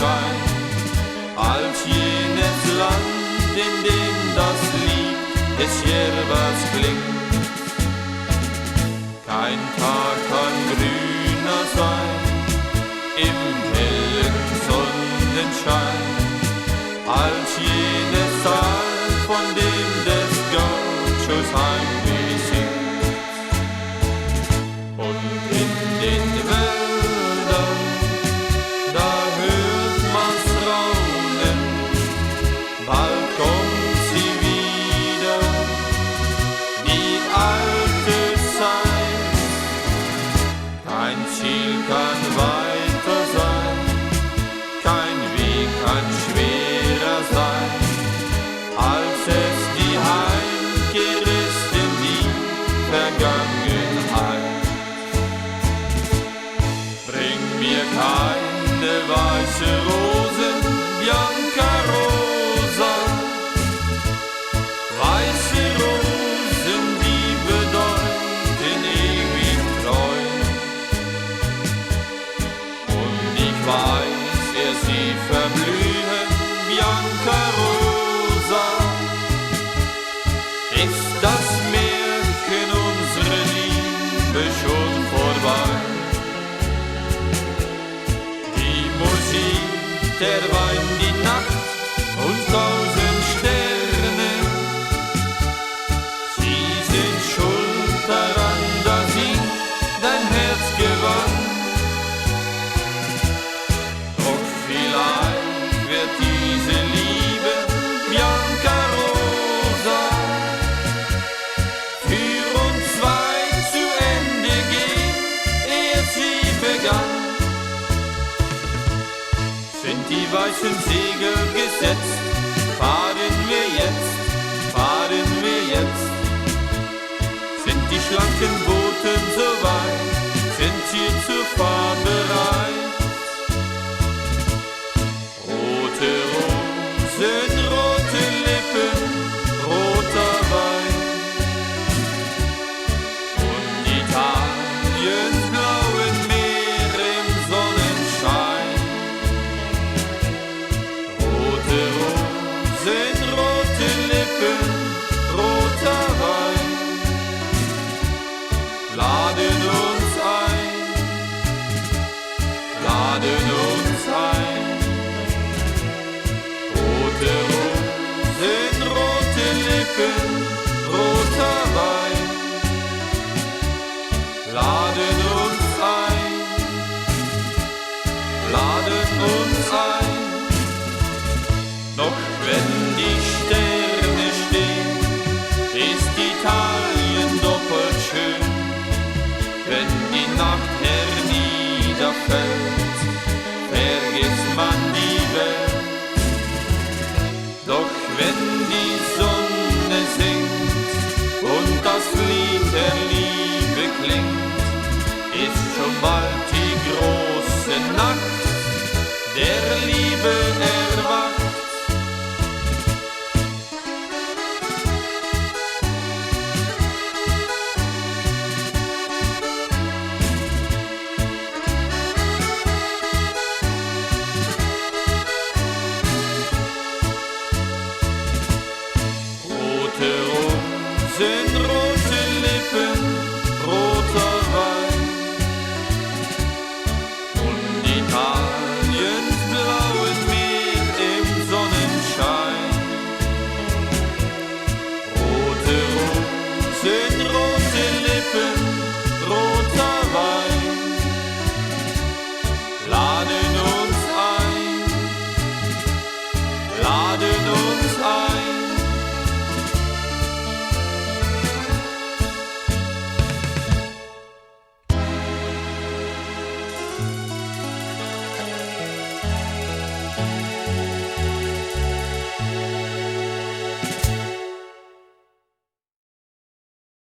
scheint, als jenes Land, in dem das Lied des Jerbas klingt. Kein Tag kann grüner sein im hellen Sonnenschein, als jenes Tal, von dem des Gauchos Heimweh singt. Und in den Wäldern, da hört man's raunen, bald kommt sie wieder, die alte Zeit. Kein Ziel kann weiter sein, kein Weg kann schwerer sein, als es die Heimkehr ist in die Vergangenheit. Bring mir keine weiße Rosen, Bianca Rosa. Weiße Rosen, die bedeuten ewig treu. Und ich weiß, er sie verblühen, Bianca Rosa. Ist das Märchen unsere Liebe schon vorbei? Die Musik, der Wein, die Nacht und 1000 Sterne, sie sind schuld daran, dass ich dein Herz gewann. Doch vielleicht wird diese Liebe, Bianca Rosa, für uns zwei zu Ende gehen, ehe sie begann. Sind die weißen Segel gesetzt, fahren wir jetzt, fahren wir jetzt. Sind die schlanken Boote so weit, sind sie zur Fahrt bereit. Rote Rosen, rote Lippen, roter Wein. Und Italiens blauen Meer im Sonnenschein. Rote Rosen, rote Lippen, roter Wein, laden uns ein, laden uns ein. Rote Rosen, rote Lippen, roter Wein, laden uns ein, laden uns ein. Doch wenn die Sterne stehen, ist Italien doppelt schön. Wenn die Nacht herniederfällt, vergisst man die Welt. Doch wenn die Sonne singt und das Lied der Liebe klingt, ist schon bald die große Nacht der Liebe